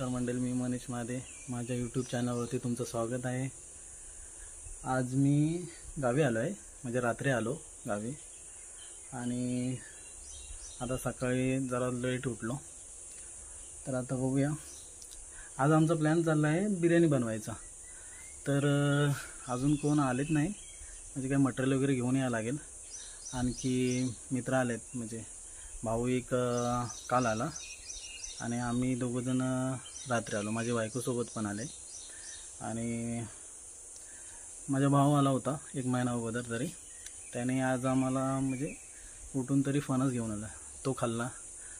नमस्कार मंडळी, मी मनीष मादे. माझ्या यूट्यूब चॅनलवरती तुमचं स्वागत आहे. आज मी गावी आलो आहे, म्हणजे रात्री आलो गावी आणि आता सकाळी जरा लेट उठलो. तर आता बघूया, आज आमचा प्लॅन चालला आहे बिर्याणी बनवायचा. तर अजून कोण आलेत नाही, म्हणजे काय मटेरियल वगैरे घेऊन यावं लागेल. आणखी मित्र आलेत, म्हणजे भाऊ एक काल आला आणि आम्ही दोघंजण रात्री आलो. माझ्या बायकोसोबत पण आले आणि माझा भाऊ आला होता 1 महिना अगोदर. तरी त्याने आज आम्हाला म्हणजे उठून तरी फणस घेऊन आला, तो खाल्ला.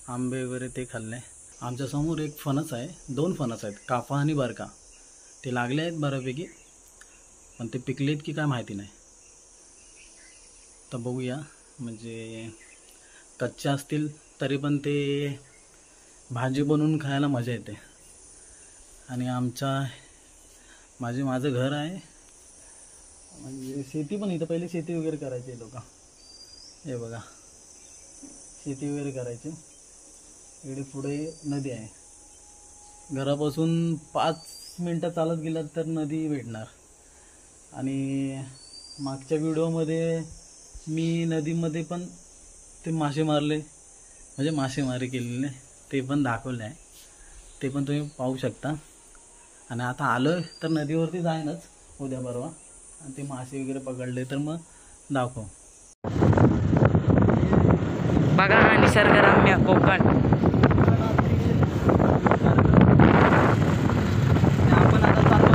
आंबे वगैरे ते खाल्ले. आमच्यासमोर एक फणस आहे, 2 फणस आहेत, काफा आणि बारका. ते लागले आहेत बऱ्यापैकी, पण ते पिकलेत की काय माहिती नाही. तर बघूया, म्हणजे कच्चे असतील तरी पण ते भाजी बनवून खायला मजा येते. आणि माझं घर आहे, म्हणजे शेती पण इथं. पहिले शेती वगैरे करायची लोक, हे बघा, शेती वगैरे करायची. इकडे पुढे नदी आहे, घरापासून 5 मिनटं चालत गेलात तर नदी भेटणार. आणि मागच्या व्हिडिओमध्ये मी नदीमध्ये पण ते मासे मारले, म्हणजे मासेमारी केलेले, ते पण दाखवले आहे. ते पण तुम्ही पाहू शकता. आणि आता आलो तर नदीवरती जाईनच उद्या परवा, आणि ते मासे वगैरे पकडले तर मग दाखव. बघा निसर्गरम्य कोकण. आपण आता चाललो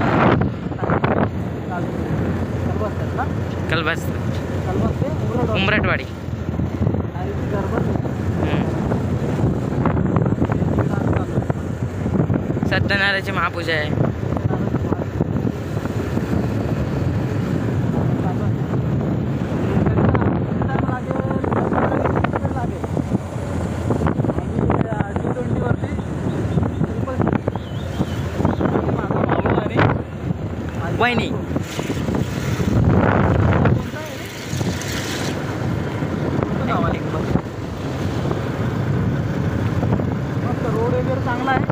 कलबस उमरटवाडी. सत्यनारायणाची महापूजा आहे. वहिनी मस्त रोड वगैरे चांगला आहे.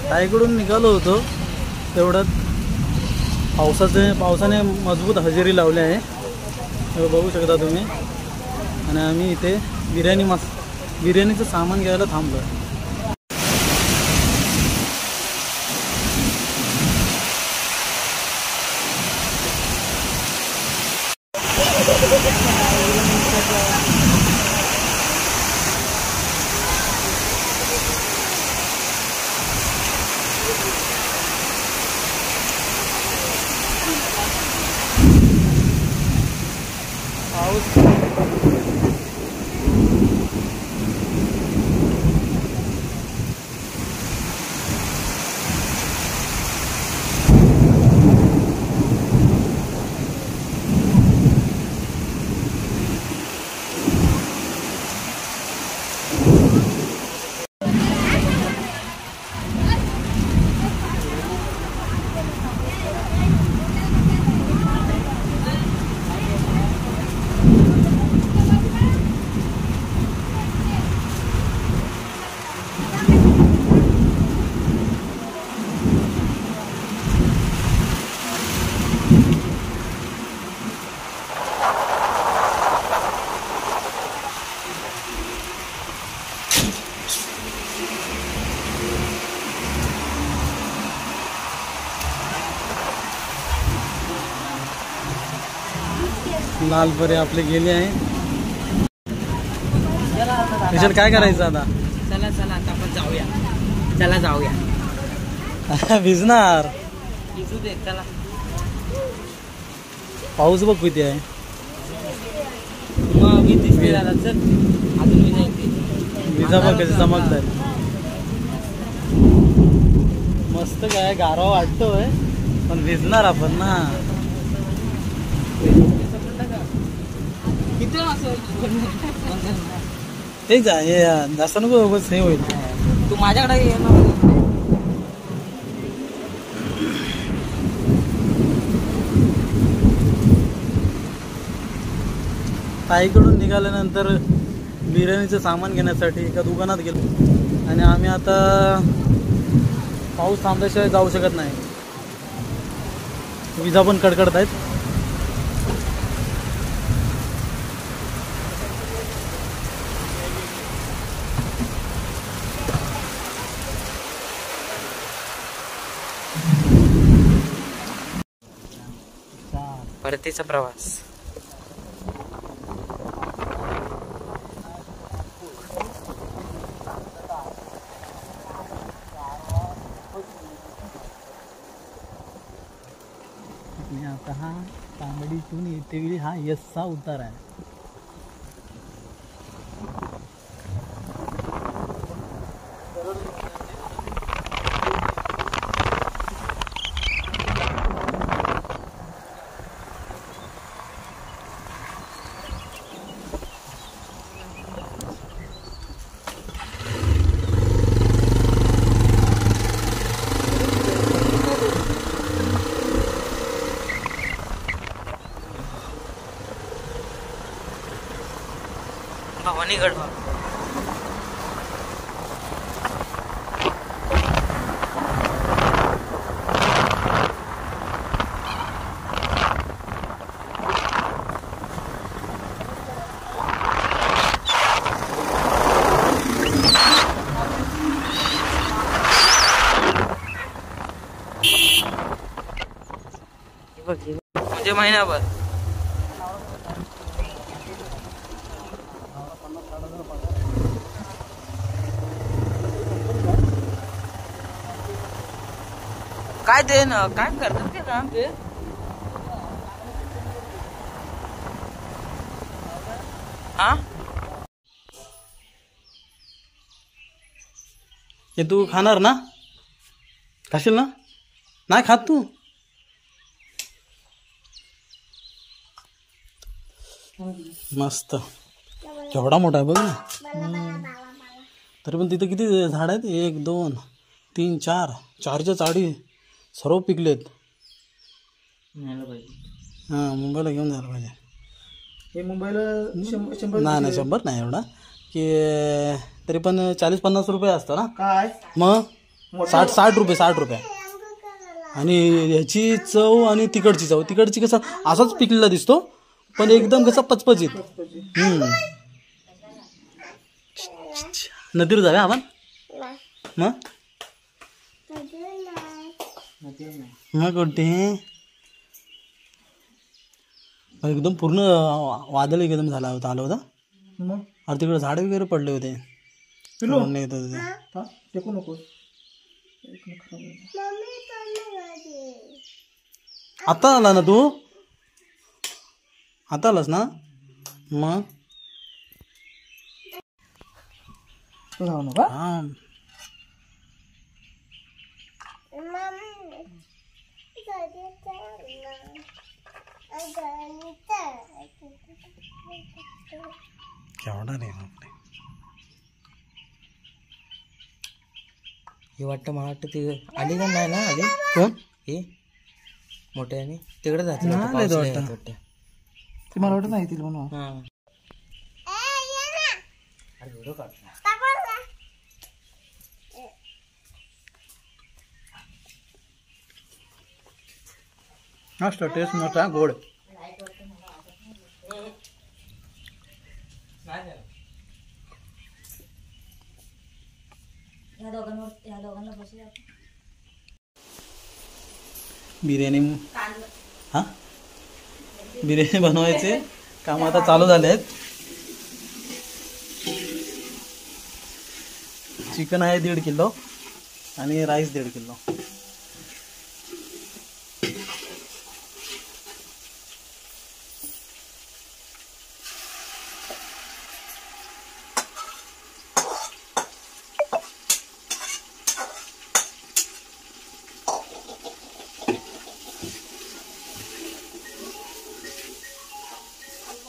ताईकडून निघालो होतो तेवढ्यात पावसाने मजबूत हजेरी लावली आहे, हे बघू शकता तुम्ही. आणि आम्ही इथे बिर्याणीचं सामान घ्यायला थांबलो आहे. लालपरी आपले गेले आहे. विशाल काय करायचं आता? चला आता आपण जाऊया. भिजणार. भिजू दे, चला. पाऊस बघ किती आहे. मग मी दिसते झाला. चल अजून मी जायचे. विजा बघ कशी चमकत आहे. मस्त काय गारवा वाटतोय, पण भिजणार आपण ना. ते जा, हे जास्त नको, हे होईल. तू माझ्याकडे ये ना. साईकडून निघाल्यानंतर बिर्याणीचं सामान घेण्यासाठी एका दुकानात गेलो आणि आम्ही आता पाऊस थांबल्याशिवाय जाऊ शकत नाही. विजा पण कडकडत आहेत. परतीचा प्रवास. आता हा तांबडीतून येतेवेळी हा यस्सा उतार आहे. भवानीगड. म्हणजे महिनाभर. काय ते ना काय करतात ते काम ते. हा हे तू खाणार ना? खाशील ना? नाही खात तू? मस्त. केवढा मोठा आहे बघ ना. तरी पण तिथं किती झाड आहेत? 1 2 3 4 4च्या चाडी सर्व पिकलेत. हां, मुंबईला घेऊन जायला पाहिजे. हे मुंबईला 100 नाही 100 नाही एवढा, की तरी पण 40-50 रुपये असतं ना. काय मग 60 रुपये 60 रुपये. आणि ह्याची चव आणि तिकडची चव. तिकडची कसं असाच पिकलेला दिसतो, पण एकदम कसं पचपचीत. नदीवर जाऊया आपण. मग कुठे एकदम पूर्ण वादळ एकदम झाला होता, आलं होता. मग अरे तिकडे झाड वगैरे पडले होते. टेकू नको. आता आला ना तू? आता आलास ना? मग हा. केवढा रे बापरे. हे वाटतं मला वाटतं ते आली का नाही ना? आली कोण? हे मोठे आणि तिकडे जाते नाही आले वाटतं. ती मला वाटत नाही तिला म्हणून. हा मस्त टेस्ट मोठा गोड. बिर्याणी हा बिर्याणी बनवायचे काम आता चालू झाले आहेत. चिकन आहे 1.5 किलो आणि राईस 1.5 किलो.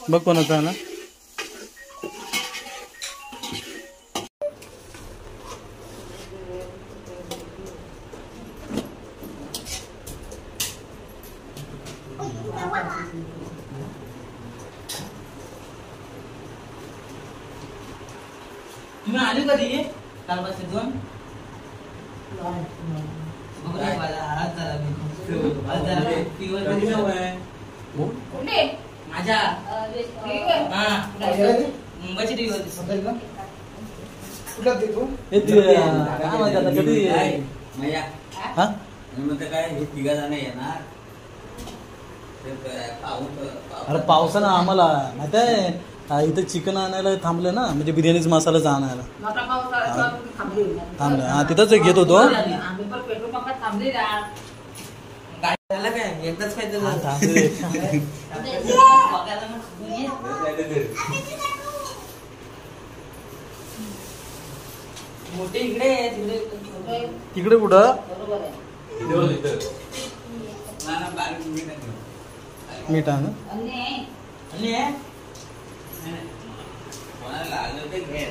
बघ कोणाचा ना. तुम्ही आली कधी कालपासून दोन बघू रे माझा हात जरा माझ्या मुंबईची टीव्ही कुठला ते तू काय माहिती आता कधी हा काय हे तिघा जण येणार अरे पावसानं आम्हाला माहिती आहे इथं चिकन आणायला थांबलं ना म्हणजे बिर्याणीच मसालाच आणायला थांबलं हा तिथंच घेत होतो झालं काय एकदाच काय हा, थांबले. मोठे इकडे तिकडे तिकडे कुठं मीठ आहे ना आणि कोणाला लागलं ते घे